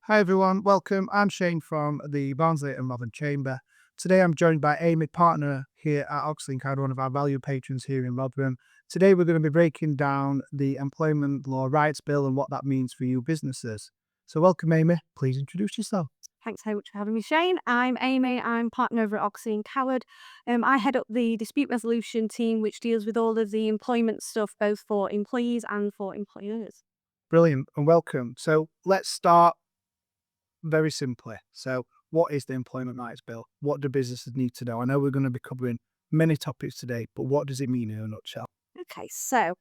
Hi everyone, welcome. I'm Shane from the Barnsley Rotherham Chamber. Today I'm joined by Amy, partner here at Oxley Coward, one of our valued patrons here in Rotherham. Today we're going to be breaking down the Employment Law Rights Bill and what that means for you businesses. So welcome Amy, please introduce yourself. Thanks so much for having me, Shane. I'm Amy. I'm partner over at Oxley Coward. I head up the dispute resolution team, which deals with all of the employment stuff, both for employees and for employers. Brilliant and welcome. So let's start very simply. So what is the Employment Rights Bill? What do businesses need to know? I know we're going to be covering many topics today, but what does it mean in a nutshell? Okay, so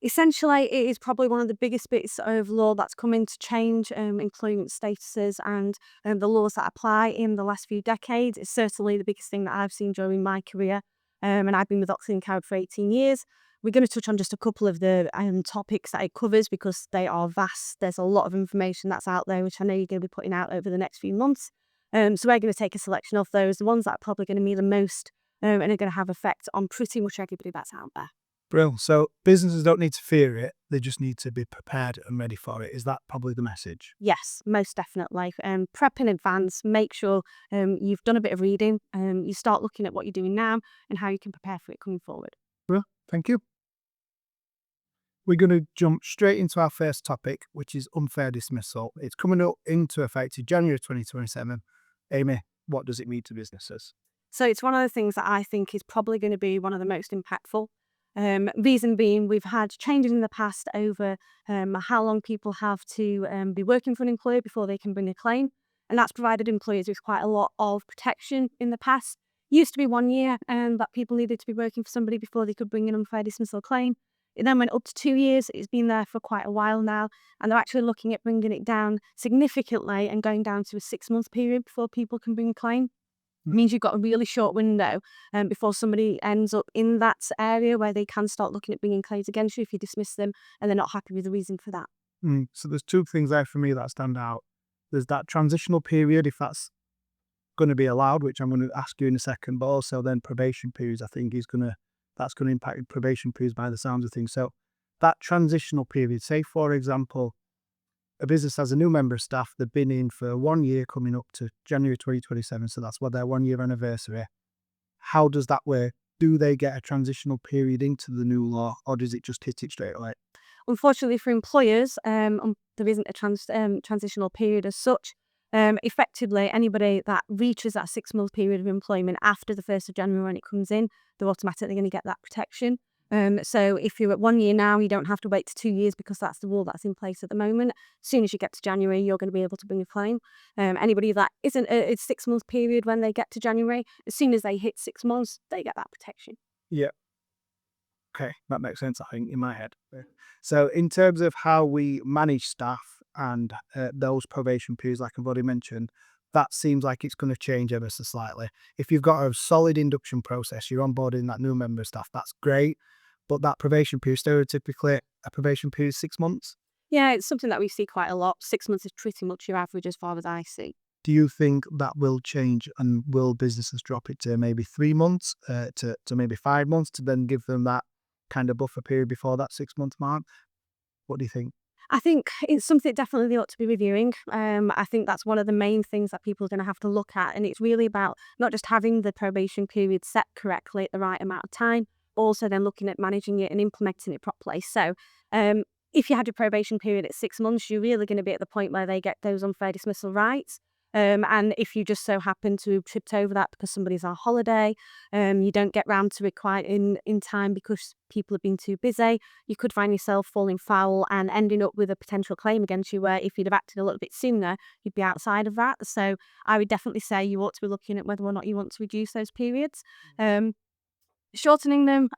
essentially, it is probably one of the biggest bits of law that's come in to change employment statuses and the laws that apply in the last few decades. It's certainly the biggest thing that I've seen during my career, and I've been with Oxley Coward for 18 years. We're going to touch on just a couple of the topics that it covers because they are vast. There's a lot of information that's out there, which I know you're going to be putting out over the next few months. So we're going to take a selection of those, the ones that are probably going to mean the most and are going to have effect on pretty much everybody that's out there. Brilliant. So businesses don't need to fear it, they just need to be prepared and ready for it. Is that probably the message? Yes, most definitely. Prep in advance, make sure you've done a bit of reading, you start looking at what you're doing now and how you can prepare for it coming forward. Well, thank you. We're going to jump straight into our first topic, which is unfair dismissal. It's coming up into effect in January 2027. Amy, what does it mean to businesses? So it's one of the things that I think is probably going to be one of the most impactful. Reason being, we've had changes in the past over how long people have to be working for an employer before they can bring a claim. And that's provided employers with quite a lot of protection in the past. Used to be 1 year that people needed to be working for somebody before they could bring an unfair dismissal claim. It then went up to 2 years. It's been there for quite a while now. And they're actually looking at bringing it down significantly and going down to a 6-month period before people can bring a claim. It means you've got a really short window before somebody ends up in that area where they can start looking at bringing claims against you if you dismiss them and they're not happy with the reason for that. So there's two things there for me that stand out. There's that transitional period, if that's going to be allowed, which I'm going to ask you in a second, but also then probation periods, I think that's going to impact probation periods by the sounds of things. So that transitional period, say for example, a business has a new member of staff, they've been in for 1 year coming up to January 2027, so that's what their 1 year anniversary. How does that work? Do they get a transitional period into the new law, or does it just hit it straight away? Unfortunately for employers, there isn't a transitional period as such. Effectively, anybody that reaches that 6-month period of employment after the 1st of January when it comes in, they're automatically going to get that protection. So if you're at 1 year now, you don't have to wait to 2 years because that's the rule that's in place at the moment. As soon as you get to January, you're going to be able to bring a claim. Anybody that isn't a 6-month period when they get to January, as soon as they hit 6 months, they get that protection. Yeah. Okay, that makes sense, I think, in my head. Yeah. So in terms of how we manage staff and those probation periods, like I've already mentioned, that seems like it's going to change ever so slightly. If you've got a solid induction process, you're onboarding that new member of staff, that's great. But that probation period, stereotypically, a probation period is 6 months. Yeah, it's something that we see quite a lot. 6 months is pretty much your average as far as I see. Do you think that will change, and will businesses drop it to maybe 3 months, to maybe 5 months, to then give them that kind of buffer period before that 6-month mark? What do you think? I think it's something definitely they ought to be reviewing. I think that's one of the main things that people are going to have to look at. And it's really about not just having the probation period set correctly at the right amount of time, but also then looking at managing it and implementing it properly. So if you had your probation period at 6 months, you're really going to be at the point where they get those unfair dismissal rights. And if you just so happen to have tripped over that because somebody's on holiday, you don't get round to it quite in time because people have been too busy, you could find yourself falling foul and ending up with a potential claim against you where if you'd have acted a little bit sooner, you'd be outside of that. So I would definitely say you ought to be looking at whether or not you want to reduce those periods. Shortening them,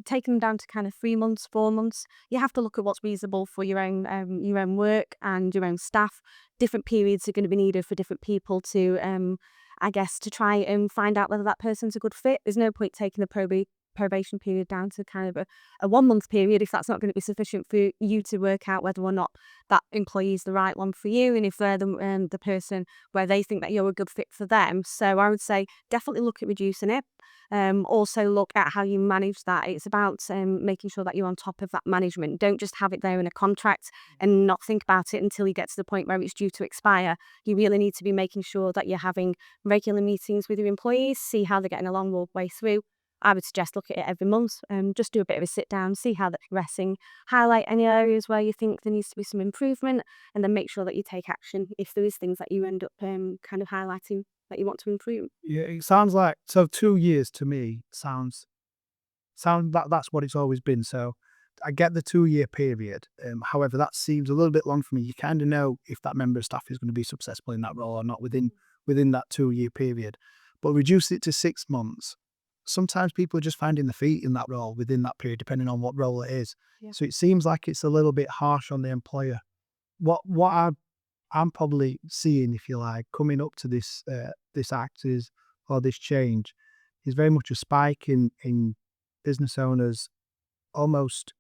taking them down to kind of 3 months, 4 months. You have to look at what's reasonable for your own work and your own staff. Different periods are going to be needed for different people to, I guess, to try and find out whether that person's a good fit. There's no point taking the probation period down to kind of a 1 month period if that's not going to be sufficient for you to work out whether or not that employee is the right one for you, and if they're the person where they think that you're a good fit for them. So I would say definitely look at reducing it. Also look at how you manage that. It's about making sure that you're on top of that management. Don't just have it there in a contract and not think about it until you get to the point where it's due to expire. You really need to be making sure that you're having regular meetings with your employees, see how they're getting along all the way through. I would suggest look at it every month, just do a bit of a sit down, see how they're progressing, highlight any areas where you think there needs to be some improvement, and then make sure that you take action if there is things that you end up kind of highlighting that you want to improve. Yeah, it sounds like, so 2 years to me sounds that's what it's always been. So I get the 2 year period. However, that seems a little bit long for me. You kind of know if that member of staff is going to be successful in that role or not within that 2 year period. But reduce it to 6 months. Sometimes people are just finding their feet in that role within that period, depending on what role it is. Yeah. So it seems like it's a little bit harsh on the employer. What I'm probably seeing, if you like, coming up to this act or this change is very much a spike in business owners almost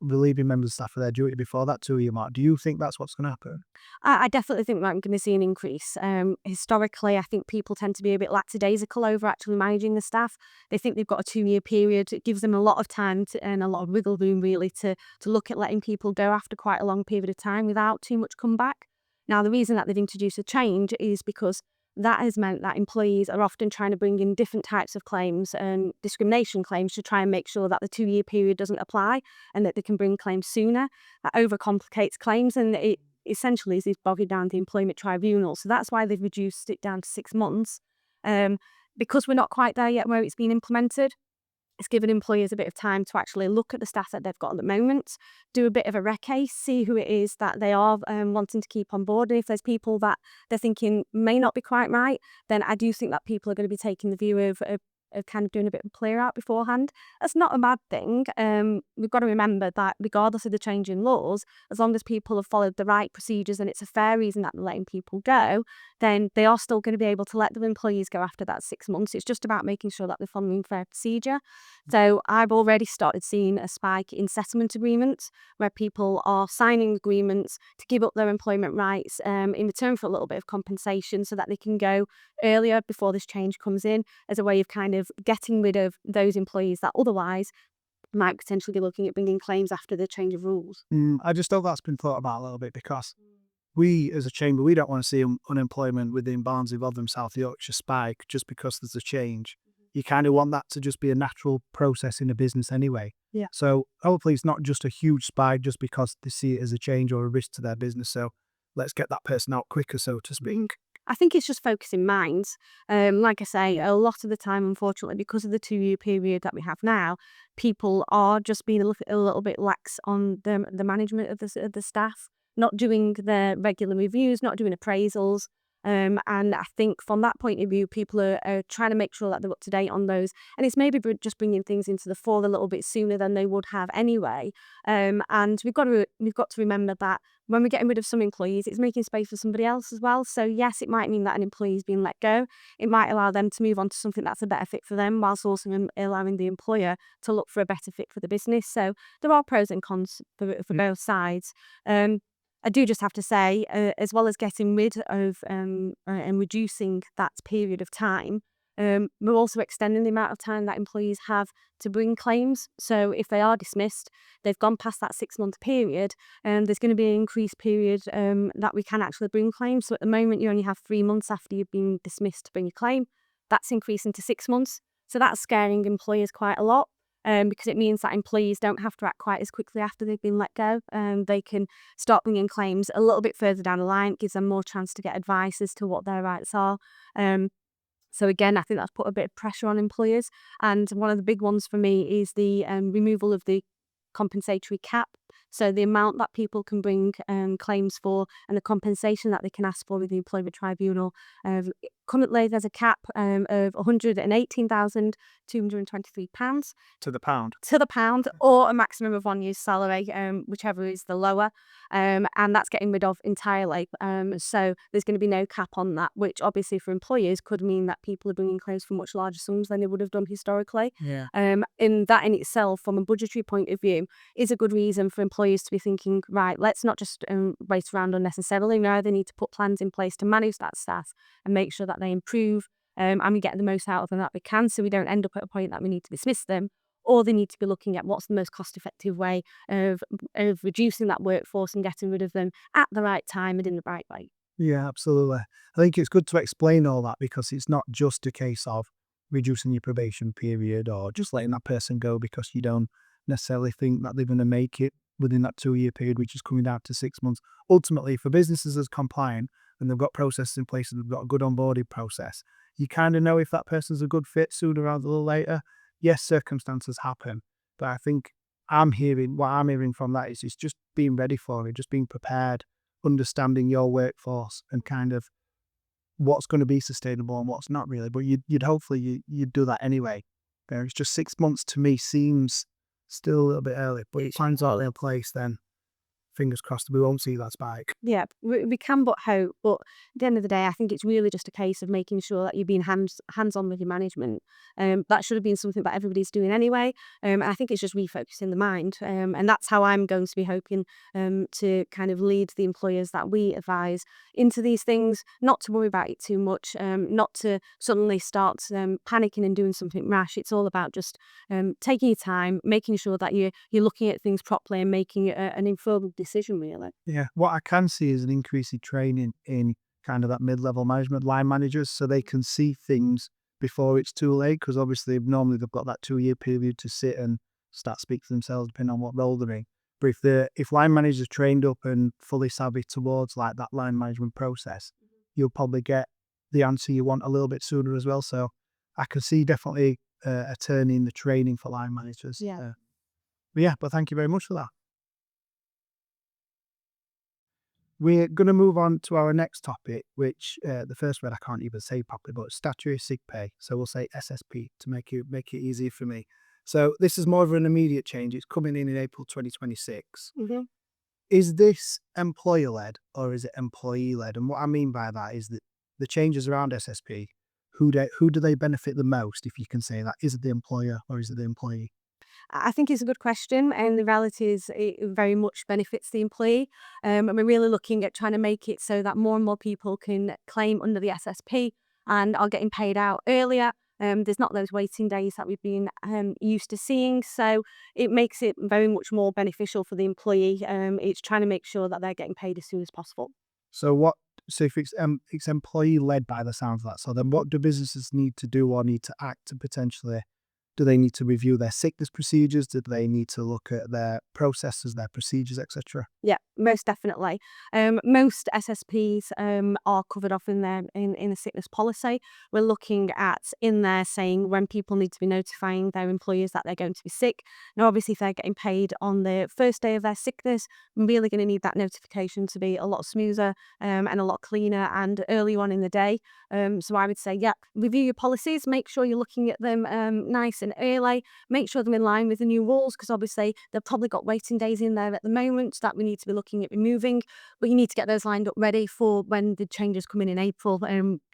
relieving members of staff of their duty before that 2 year mark. Do you think that's what's going to happen? I definitely think that I'm going to see an increase. Historically, I think people tend to be a bit lackadaisical over actually managing the staff. They think they've got a 2 year period. It gives them a lot of time and a lot of wiggle room, really, to look at letting people go after quite a long period of time without too much comeback. Now, the reason that they've introduced a change is because that has meant that employees are often trying to bring in different types of claims and discrimination claims to try and make sure that the 2 year period doesn't apply and that they can bring claims sooner. That overcomplicates claims, and it essentially is bogging down the employment tribunal. So that's why they've reduced it down to 6 months. Because we're not quite there yet where it's been implemented, it's given employers a bit of time to actually look at the staff that they've got at the moment, do a bit of a rec case, see who it is that they are wanting to keep on board. And if there's people that they're thinking may not be quite right, then I do think that people are going to be taking the view of kind of doing a bit of a clear out beforehand. That's not a bad thing. We've got to remember that regardless of the change in laws, as long as people have followed the right procedures and it's a fair reason that they're letting people go, then they are still going to be able to let their employees go after that 6 months. It's just about making sure that they're following fair procedure. So I've already started seeing a spike in settlement agreements where people are signing agreements to give up their employment rights in return for a little bit of compensation so that they can go earlier before this change comes in, as a way of kind of getting rid of those employees that otherwise might potentially be looking at bringing claims after the change of rules. I just hope that's been thought about a little bit, because we as a chamber, we don't want to see unemployment within Barnsley Rotherham, South Yorkshire spike just because there's a change. You kind of want that to just be a natural process in a business anyway. Yeah. So hopefully it's not just a huge spike just because they see it as a change or a risk to their business. So let's get that person out quicker, so to speak. I think it's just focusing minds. Like I say, a lot of the time, unfortunately, because of the 2 year period that we have now, people are just being a little bit lax on the management of the staff, not doing their regular reviews, not doing appraisals. And I think from that point of view, people are trying to make sure that they're up to date on those. And it's maybe just bringing things into the fore a little bit sooner than they would have anyway. And we've got to remember that when we're getting rid of some employees, it's making space for somebody else as well. So yes, it might mean that an employee is being let go. It might allow them to move on to something that's a better fit for them, whilst also allowing the employer to look for a better fit for the business. So there are pros and cons for both sides. I do just have to say, as well as getting rid of and reducing that period of time, we're also extending the amount of time that employees have to bring claims. So if they are dismissed, they've gone past that 6 month period, and there's going to be an increased period that we can actually bring claims. So at the moment, you only have 3 months after you've been dismissed to bring a claim. That's increasing to 6 months. So that's scaring employers quite a lot. Because it means that employees don't have to act quite as quickly after they've been let go. They can start bringing claims a little bit further down the line. It gives them more chance to get advice as to what their rights are. So again, I think that's put a bit of pressure on employers. And one of the big ones for me is the removal of the compensatory cap So the amount that people can bring claims for and the compensation that they can ask for with the employment tribunal. Currently, there's a cap of £118,223 To the pound. to the pound, or a maximum of 1 year's salary, whichever is the lower, and that's getting rid of entirely. So there's going to be no cap on that, which obviously for employers could mean that people are bringing claims for much larger sums than they would have done historically. Yeah. In that in itself, from a budgetary point of view, is a good reason for employers to be thinking, right, let's not just wait around unnecessarily. Now they need to put plans in place to manage that staff and make sure that they improve, and we get the most out of them that we can, so we don't end up at a point that we need to dismiss them. Or they need to be looking at what's the most cost-effective way of reducing that workforce and getting rid of them at the right time and in the right way. Yeah, absolutely. I think it's good to explain all that because it's not just a case of reducing your probation period or just letting that person go because you don't necessarily think that they're going to make it within that 2-year period, which is coming down to 6 months. Ultimately, for businesses as compliant and they've got processes in place and they've got a good onboarding process, you kind of know if that person's a good fit sooner rather than later. Yes, circumstances happen, but I think what I'm hearing from that is just being ready for it, just being prepared, understanding your workforce and kind of what's going to be sustainable and what's not really. But you'd hopefully you'd do that anyway. It's just 6 months to me seems still a little bit early, but if plans are in place, then fingers crossed we won't see that spike. Yeah, we can but hope. But at the end of the day, I think it's really just a case of making sure that you're being hands-on with your management. That should have been something that everybody's doing anyway. And I think it's just refocusing the mind. And that's how I'm going to be hoping to kind of lead the employers that we advise into these things, not to worry about it too much, not to suddenly start panicking and doing something rash. It's all about just taking your time, making sure that you're looking at things properly and making an informed decision, really. Yeah, what I can see is an increase in training in kind of that mid-level management, line managers, so they can see things before it's too late. Because obviously, normally they've got that 2-year period to sit and start speak for themselves, depending on what role they're in. But if line managers are trained up and fully savvy towards like that line management process, you'll probably get the answer you want a little bit sooner as well. So I can see definitely a turn in the training for line managers. Yeah. But thank you very much for that. We're going to move on to our next topic, which the first word I can't even say properly, but statutory sick pay. So we'll say SSP to make it easier for me. So this is more of an immediate change. It's coming in April 2026. Mm-hmm. Is this employer-led or is it employee-led? And what I mean by that is that the changes around SSP, who do they benefit the most, if you can say that? Is it the employer or is it the employee? I think it's a good question, and the reality is it very much benefits the employee. And we're really looking at trying to make it so that more and more people can claim under the SSP and are getting paid out earlier. There's not those waiting days that we've been used to seeing, so it makes it very much more beneficial for the employee. It's trying to make sure that they're getting paid as soon as possible. So if it's employee-led by the sounds of that, so then what do businesses need to do or need to act to potentially? Do they need to review their sickness procedures? Do they need to look at their processes, their procedures, etc.? Yeah, most definitely. Most SSPs are covered off in a sickness policy. We're looking at in there saying when people need to be notifying their employers that they're going to be sick. Now, obviously, if they're getting paid on the first day of their sickness, I'm really going to need that notification to be a lot smoother and a lot cleaner and early on in the day. So I would say, yeah, review your policies. Make sure you're looking at them nice and early. Make sure they're in line with the new rules because obviously they've probably got waiting days in there at the moment that we need to be looking at removing, but you need to get those lined up ready for when the changes come in April.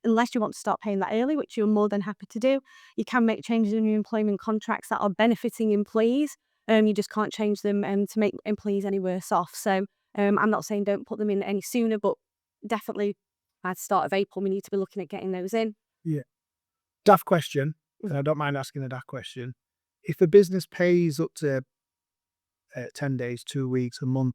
Unless you want to start paying that early, which you're more than happy to do, you can make changes in your employment contracts that are benefiting employees. You just can't change them to make employees any worse off. So I'm not saying don't put them in any sooner, but definitely at the start of April, we need to be looking at getting those in. Yeah. Daft question, and I don't mind asking a daft question. If a business pays up to 10 days, 2 weeks, a month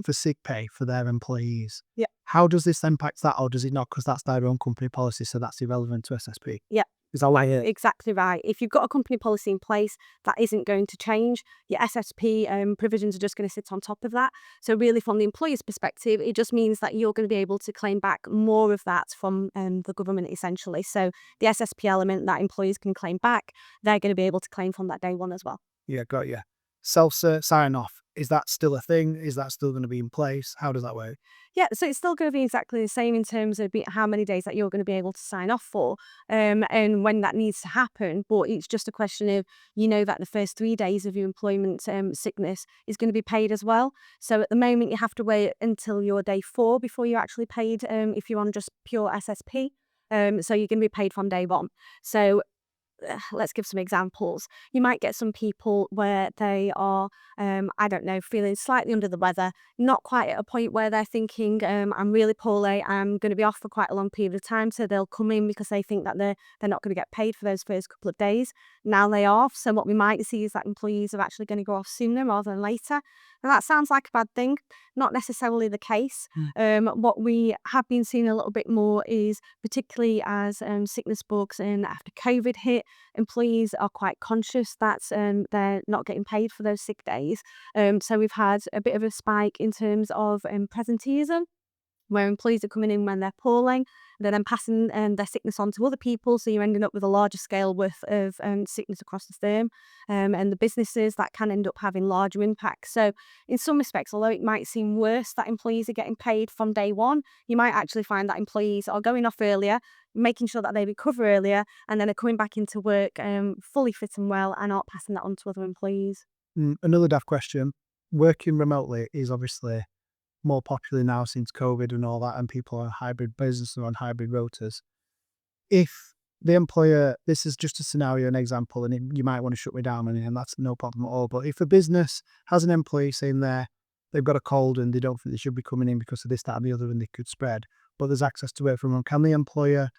for sick pay for their employees, Yeah. how does this impact that, or does it not? Because that's their own company policy, so that's irrelevant to SSP. Yeah. Is that like it? Exactly right. If you've got a company policy in place, that isn't going to change. Your SSP provisions are just going to sit on top of that. So really from the employer's perspective, it just means that you're going to be able to claim back more of that from the government essentially. So the SSP element that employers can claim back, they're going to be able to claim from that day one as well. Yeah, got you. Self sign off. Is that still a thing? Is that still going to be in place? How does that work? Yeah, so it's still going to be exactly the same in terms of how many days that you're going to be able to sign off for, and when that needs to happen. But it's just a question of, that the first 3 days of your employment sickness is going to be paid as well. So at the moment, you have to wait until your day 4 before you're actually paid, if you're on just pure SSP. So you're going to be paid from day 1. So let's give some examples. You might get some people where they are, I don't know, feeling slightly under the weather, not quite at a point where they're thinking, I'm really poorly, I'm going to be off for quite a long period of time. So they'll come in because they think that they're not going to get paid for those first couple of days. Now they're off. So what we might see is that employees are actually going to go off sooner rather than later. And that sounds like a bad thing. Not necessarily the case. What we have been seeing a little bit more is, particularly as sickness bugs and after COVID hit, employees are quite conscious that they're not getting paid for those sick days. So we've had a bit of a spike in terms of presenteeism, where employees are coming in when they're poorly, they're then passing their sickness on to other people, so you're ending up with a larger scale worth of sickness across the firm, and the businesses that can end up having larger impacts. So in some respects, although it might seem worse that employees are getting paid from day 1, you might actually find that employees are going off earlier, making sure that they recover earlier, and then are coming back into work fully fit and well, and aren't passing that on to other employees. Another daft question. Working remotely is obviously more popular now since COVID and all that, and people are hybrid business and on hybrid rotas. If the employer, this is just a scenario, an example, and you might want to shut me down, and that's no problem at all. But if a business has an employee saying they've got a cold and they don't think they should be coming in because of this, that, and the other, and they could spread, but there's access to work from home, can the employer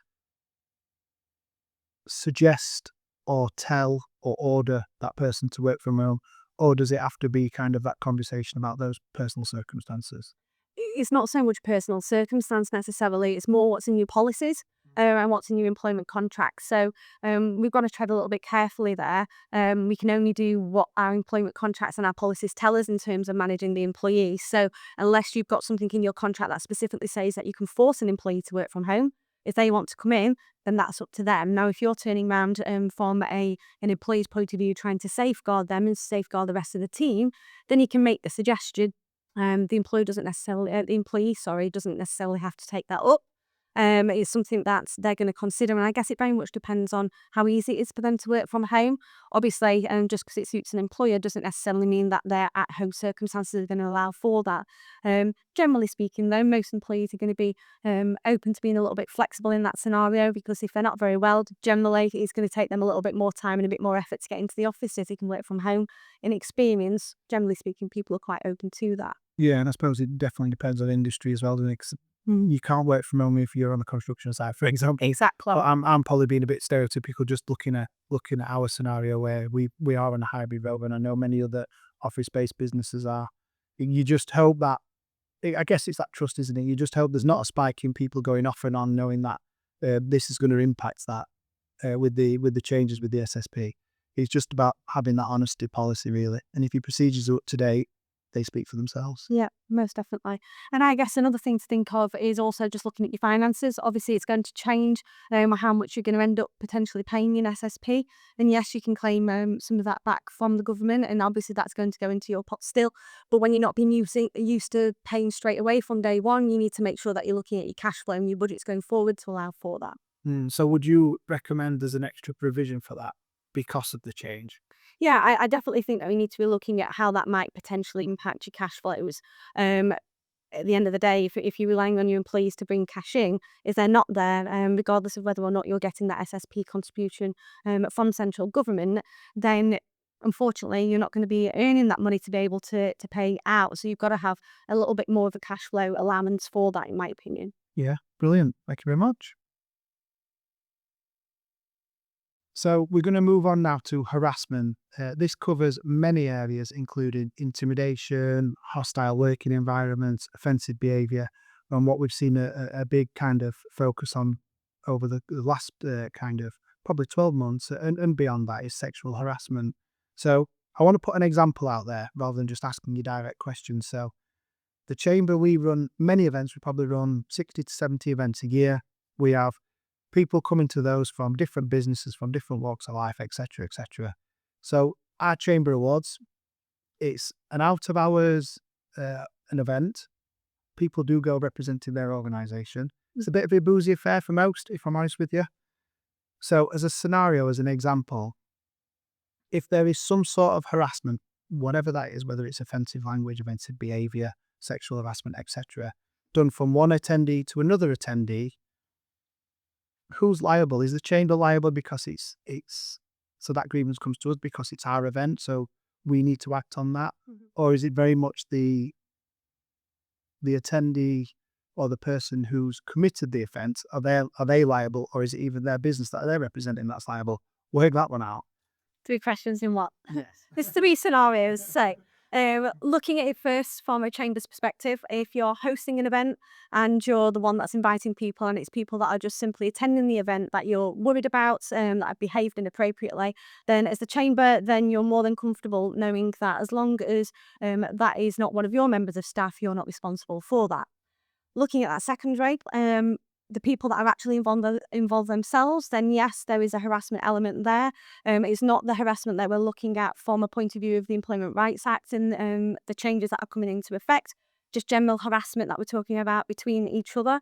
suggest or tell or order that person to work from home? Or does it have to be kind of that conversation about those personal circumstances? It's not so much personal circumstance necessarily, it's more what's in your policies. And what's in your employment contract. So we've got to tread a little bit carefully there. We can only do what our employment contracts and our policies tell us in terms of managing the employee. So unless you've got something in your contract that specifically says that you can force an employee to work from home, if they want to come in, then that's up to them. Now, if you're turning around from an employee's point of view, trying to safeguard them and safeguard the rest of the team, then you can make the suggestion. The employee doesn't necessarily, the employee, sorry, doesn't necessarily have to take that up. It's something that they're going to consider, and I guess it very much depends on how easy it is for them to work from home. Obviously, just because it suits an employer doesn't necessarily mean that their at-home circumstances are going to allow for that. Generally speaking, though, most employees are going to be open to being a little bit flexible in that scenario, because if they're not very well, generally it's going to take them a little bit more time and a bit more effort to get into the office if they can work from home. In experience, generally speaking, people are quite open to that. Yeah, and I suppose it definitely depends on industry as well, doesn't it? 'Cause you can't work from home if you're on the construction site, for example. Exactly. But I'm probably being a bit stereotypical, just looking at our scenario where we are on a hybrid road, and I know many other office-based businesses are. You just hope that, I guess it's that trust, isn't it? You just hope there's not a spike in people going off and on, knowing that this is going to impact that with the changes with the SSP. It's just about having that honesty policy, really. And if your procedures are up to date, they speak for themselves. Yeah, most definitely. And I guess another thing to think of is also just looking at your finances. Obviously, it's going to change how much you're going to end up potentially paying in SSP. And yes, you can claim some of that back from the government, and obviously that's going to go into your pot still. But when you're not being used to paying straight away from day 1, you need to make sure that you're looking at your cash flow and your budgets going forward to allow for that. So would you recommend there's an extra provision for that because of the change? Yeah, I definitely think that we need to be looking at how that might potentially impact your cash flows. At the end of the day, if you're relying on your employees to bring cash in, if they're not there, regardless of whether or not you're getting that SSP contribution from central government, then unfortunately you're not going to be earning that money to be able to pay out. So you've got to have a little bit more of a cash flow allowance for that, in my opinion. Yeah, brilliant. Thank you very much. So we're going to move on now to harassment. This covers many areas, including intimidation, hostile working environments, offensive behaviour, and what we've seen a big kind of focus on over the last kind of probably 12 months and beyond that is sexual harassment. So I want to put an example out there rather than just asking you direct questions. So the Chamber, we run many events. We probably run 60 to 70 events a year. We have people coming to those from different businesses, from different walks of life, etc., etc. So our Chamber Awards, it's an out of hours, an event. People do go representing their organisation. It's a bit of a boozy affair for most, if I'm honest with you. So as a scenario, as an example, if there is some sort of harassment, whatever that is, whether it's offensive language, offensive behaviour, sexual harassment, etc., done from one attendee to another attendee, who's liable? Is the chamber liable because it's so that grievance comes to us because it's our event, so we need to act on that? Or is it very much the attendee or the person who's committed the offence? Are they liable, or is it even their business that they're representing that's liable? Work that one out. 3 questions in one. Yes. There's 3 scenarios. So, looking at it first from a chamber's perspective, if you're hosting an event and you're the one that's inviting people and it's people that are just simply attending the event that you're worried about, that have behaved inappropriately, then as the chamber, then you're more than comfortable knowing that as long as that is not one of your members of staff, you're not responsible for that. Looking at that secondary, the people that are actually involved themselves, then yes, there is a harassment element there. It's not the harassment that we're looking at from a point of view of the Employment Rights Act and the changes that are coming into effect, just general harassment that we're talking about between each other.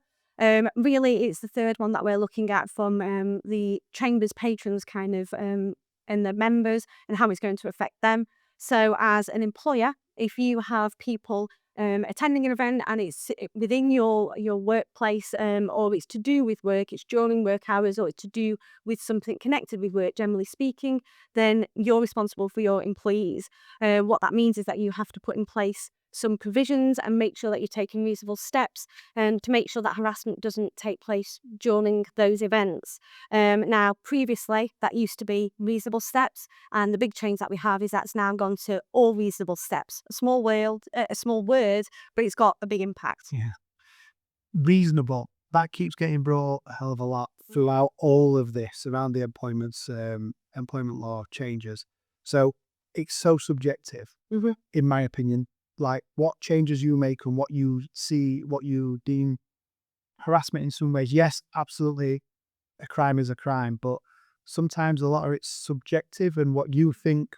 Really, it's the third one that we're looking at from the Chamber's patrons kind of and the members and how it's going to affect them. So as an employer, if you have people attending an event and it's within your workplace, or it's to do with work, it's during work hours, or it's to do with something connected with work, generally speaking, then you're responsible for your employees. What that means is that you have to put in place some provisions and make sure that you're taking reasonable steps and to make sure that harassment doesn't take place during those events. Now, previously, that used to be reasonable steps, and the big change that we have is that's now gone to all reasonable steps. A small word, but it's got a big impact. Yeah. Reasonable. That keeps getting brought a hell of a lot throughout all of this around the employment law changes. So it's so subjective, in my opinion. Like what changes you make and what you see, what you deem harassment in some ways. Yes, absolutely, a crime is a crime, but sometimes a lot of it's subjective, and what you think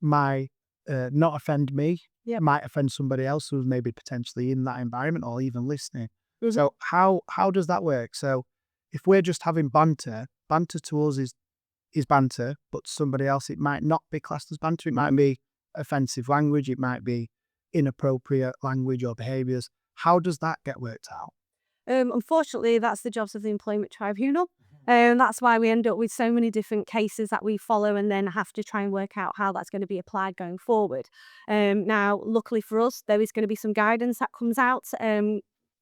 might not offend me might offend somebody else who's maybe potentially in that environment or even listening. So how does that work? So if we're just having banter to us is banter, but to somebody else it might not be classed as banter. It might be offensive language, it might be inappropriate language or behaviours. How does that get worked out? Unfortunately, that's the jobs of the employment tribunal. That's why we end up with so many different cases that we follow and then have to try and work out how that's going to be applied going forward. Now, luckily for us, there is going to be some guidance that comes out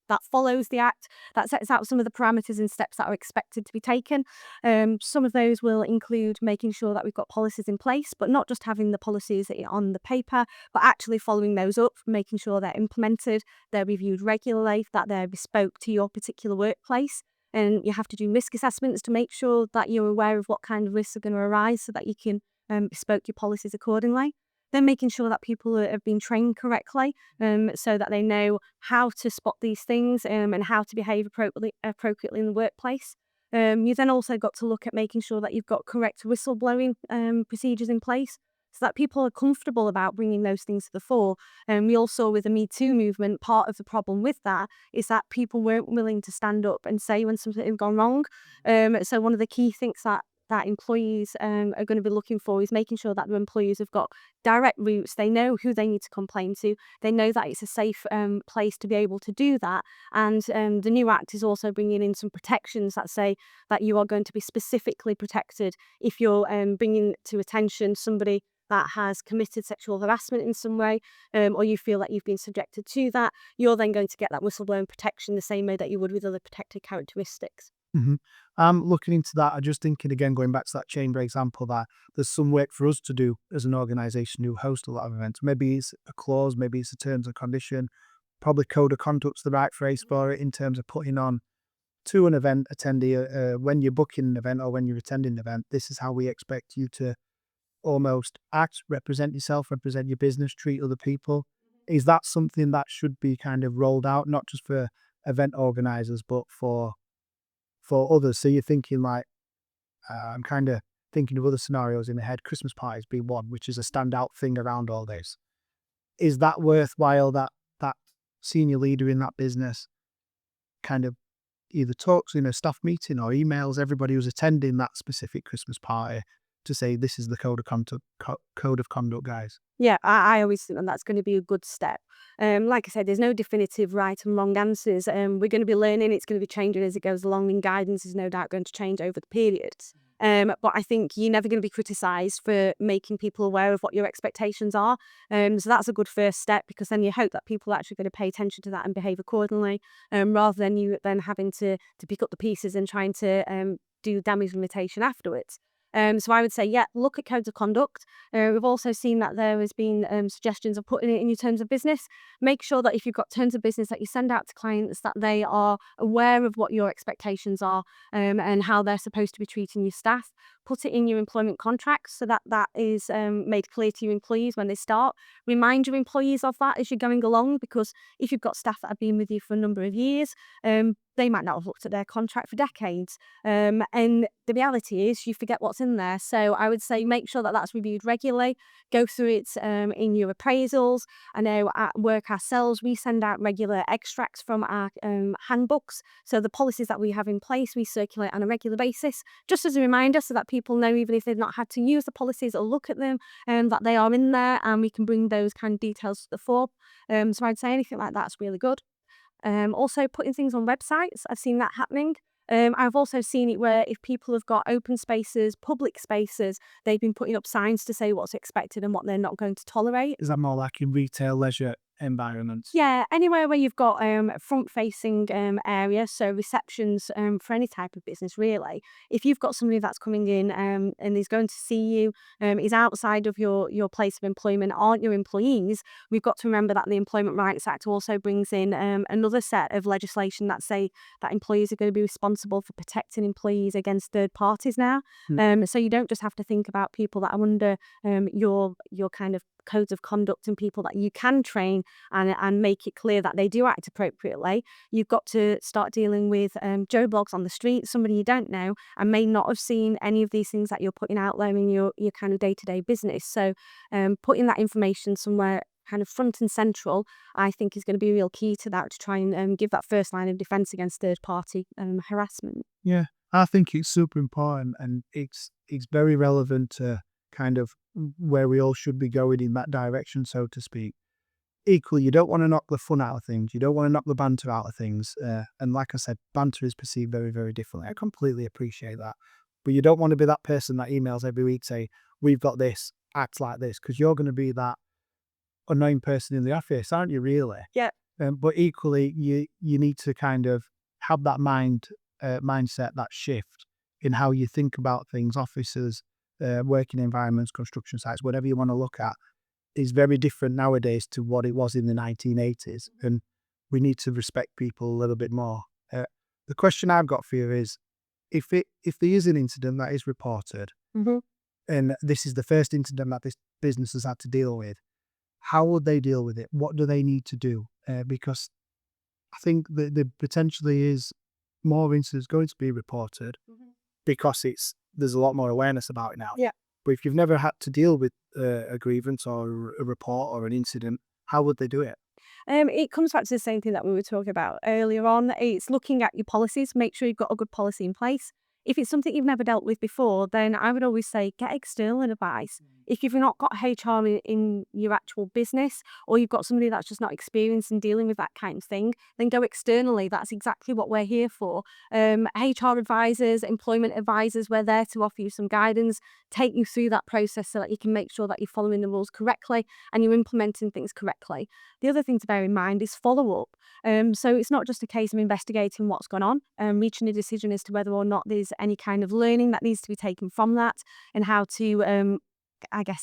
that follows the Act, that sets out some of the parameters and steps that are expected to be taken. Some of those will include making sure that we've got policies in place, but not just having the policies on the paper, but actually following those up, making sure they're implemented, they're reviewed regularly, that they're bespoke to your particular workplace. And you have to do risk assessments to make sure that you're aware of what kind of risks are going to arise so that you can bespoke your policies accordingly. Then making sure that people have been trained correctly so that they know how to spot these things and how to behave appropriately in the workplace. You then also got to look at making sure that you've got correct whistleblowing procedures in place so that people are comfortable about bringing those things to the fore. We all saw with the Me Too movement, part of the problem with that is that people weren't willing to stand up and say when something had gone wrong. So one of the key things that employees are going to be looking for is making sure that the employees have got direct routes. They know who they need to complain to. They know that it's a safe place to be able to do that. And the new Act is also bringing in some protections that say that you are going to be specifically protected if you're bringing to attention somebody that has committed sexual harassment in some way, or you feel that you've been subjected to that. You're then going to get that whistleblowing protection the same way that you would with other protected characteristics. Looking into that, I'm just thinking again, going back to that chamber example, that there's some work for us to do as an organisation who host a lot of events. Maybe it's a clause, maybe it's a terms and condition, probably code of conduct's the right phrase for it in terms of putting on to an event attendee, when you're booking an event or when you're attending an event, this is how we expect you to almost act, represent yourself, represent your business, treat other people. Is that something that should be kind of rolled out, not just for event organisers, but for others? So you're thinking like, I'm kind of thinking of other scenarios in my head, Christmas parties being one, which is a standout thing around all this. Is that worthwhile that senior leader in that business kind of either talks in a staff meeting or emails everybody who's attending that specific Christmas party to say this is the code of conduct, guys? Yeah, I always think that that's going to be a good step. Like I said, there's no definitive right and wrong answers. We're going to be learning, it's going to be changing as it goes along, and guidance is no doubt going to change over the period. But I think you're never going to be criticised for making people aware of what your expectations are. So that's a good first step, because then you hope that people are actually going to pay attention to that and behave accordingly, rather than you then having to pick up the pieces and trying to do damage limitation afterwards. So I would say, yeah, look at codes of conduct. We've also seen that there has been suggestions of putting it in your terms of business. Make sure that if you've got terms of business that you send out to clients, that they are aware of what your expectations are, and how they're supposed to be treating your staff. Put it in your employment contracts so that that is made clear to your employees when they start. Remind your employees of that as you're going along, because if you've got staff that have been with you for a number of years, they might not have looked at their contract for decades. And the reality is you forget what's in there. So I would say make sure that that's reviewed regularly. Go through it in your appraisals. I know at work ourselves, we send out regular extracts from our handbooks. So the policies that we have in place, we circulate on a regular basis, just as a reminder, so that people know, even if they've not had to use the policies or look at them, that they are in there, and we can bring those kind of details to the fore. So I'd say anything like that's really good. Also putting things on websites, I've seen that happening. I've also seen it where if people have got open spaces, public spaces, they've been putting up signs to say what's expected and what they're not going to tolerate. Is that more like in retail, leisure environments? Yeah, anywhere where you've got front-facing areas, so receptions for any type of business, really. If you've got somebody that's coming in and is going to see you, is outside of your place of employment, aren't your employees, we've got to remember that the Employment Rights Act also brings in another set of legislation that say that employees are going to be responsible for protecting employees against third parties now. So you don't just have to think about people that are under your kind of codes of conduct and people that you can train and make it clear that they do act appropriately. You've got to start dealing with Joe Blogs on the street, somebody you don't know and may not have seen any of these things that you're putting out there in your kind of day-to-day business. So putting that information somewhere kind of front and central, I think, is going to be a real key to that, to try and give that first line of defence against third-party harassment. Yeah, I think it's super important, and it's very relevant to kind of where we all should be going in that direction, so to speak. Equally, you don't want to knock the fun out of things. You don't want to knock the banter out of things. And like I said, banter is perceived very, very differently. I completely appreciate that. But you don't want to be that person that emails every week saying, we've got this, act like this, because you're going to be that annoying person in the office, aren't you, really? Yeah. But equally, you need to kind of have that mindset, that shift in how you think about things. Offices, working environments, construction sites, whatever you want to look at, is very different nowadays to what it was in the 1980s. And we need to respect people a little bit more. The question I've got for you is, if there is an incident that is reported, and this is the first incident that this business has had to deal with, how would they deal with it? What do they need to do? Because I think that there potentially is more incidents going to be reported because there's a lot more awareness about it now. Yeah. But if you've never had to deal with a grievance or a report or an incident, how would they do it? It comes back to the same thing that we were talking about earlier on. It's looking at your policies, make sure you've got a good policy in place. If it's something you've never dealt with before, then I would always say get external advice. If you've not got HR in your actual business, or you've got somebody that's just not experienced in dealing with that kind of thing, then go externally. That's exactly what we're here for. HR advisors, employment advisors, we're there to offer you some guidance, take you through that process so that you can make sure that you're following the rules correctly and you're implementing things correctly. The other thing to bear in mind is follow up. So it's not just a case of investigating what's gone on, reaching a decision as to whether or not there's any kind of learning that needs to be taken from that, and how to,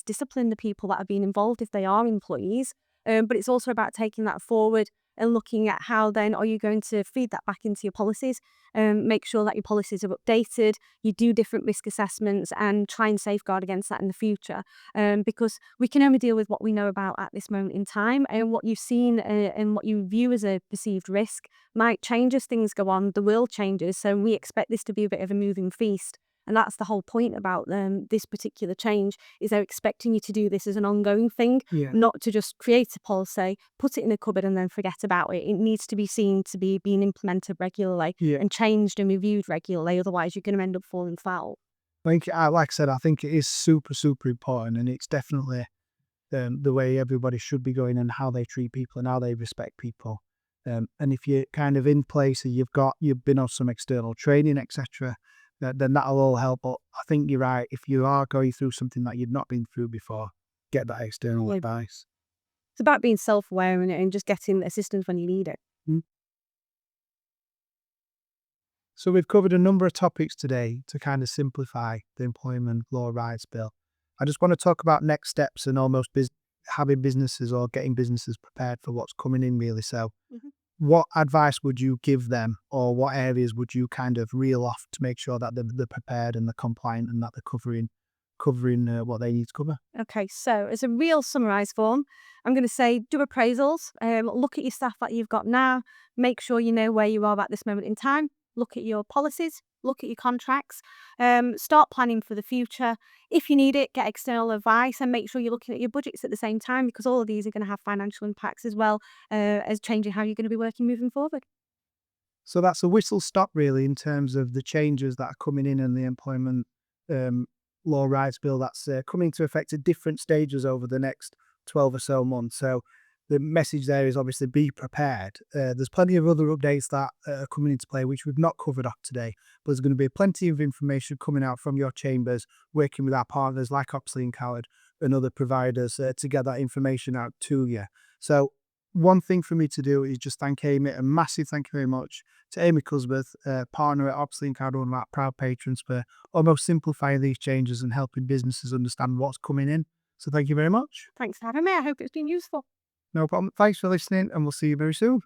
discipline the people that have been involved if they are employees. But it's also about taking that forward and looking at how then are you going to feed that back into your policies, make sure that your policies are updated, you do different risk assessments and try and safeguard against that in the future. Because we can only deal with what we know about at this moment in time, and what you've seen and what you view as a perceived risk might change as things go on. The world changes, so we expect this to be a bit of a moving feast. And that's the whole point about this particular change, is they're expecting you to do this as an ongoing thing, Yeah. not to just create a policy, put it in a cupboard and then forget about it. It needs to be seen to be being implemented regularly Yeah. and changed and reviewed regularly. Otherwise, you're going to end up falling foul. Like I said, I think it is super, super important, and it's definitely the way everybody should be going and how they treat people and how they respect people. And if you're kind of in place and you've been on some external training, etc., then that'll all help. But I think you're right. If you are going through something that you've not been through before, get that external Yeah. advice. It's about being self-aware and just getting assistance when you need it. So we've covered a number of topics today to kind of simplify the Employment Law Rights Bill. I just want to talk about next steps and almost having businesses or getting businesses prepared for what's coming in, really. So what advice would you give them, or what areas would you kind of reel off to make sure that they're prepared and they're compliant and that they're covering what they need to cover? Okay, so as a real summarised form, I'm going to say do appraisals, look at your staff that you've got now, make sure you know where you are at this moment in time, look at your policies, look at your contracts, start planning for the future. If you need it, get external advice and make sure you're looking at your budgets at the same time, because all of these are going to have financial impacts as well as changing how you're going to be working moving forward. So that's a whistle stop, really, in terms of the changes that are coming in the Employment Law Rights Bill that's coming into effect at different stages over the next 12 or so months. So the message there is obviously be prepared. There's plenty of other updates that are coming into play, which we've not covered up today, but there's going to be plenty of information coming out from your chambers, working with our partners like Oxley and Coward and other providers to get that information out to you. So one thing for me to do is just thank Amy, a massive thank you very much to Amy Cusworth, partner at Oxley and Coward, one of our proud patrons, for almost simplifying these changes and helping businesses understand what's coming in. So thank you very much. Thanks for having me. I hope it's been useful. No problem. Thanks for listening, and we'll see you very soon.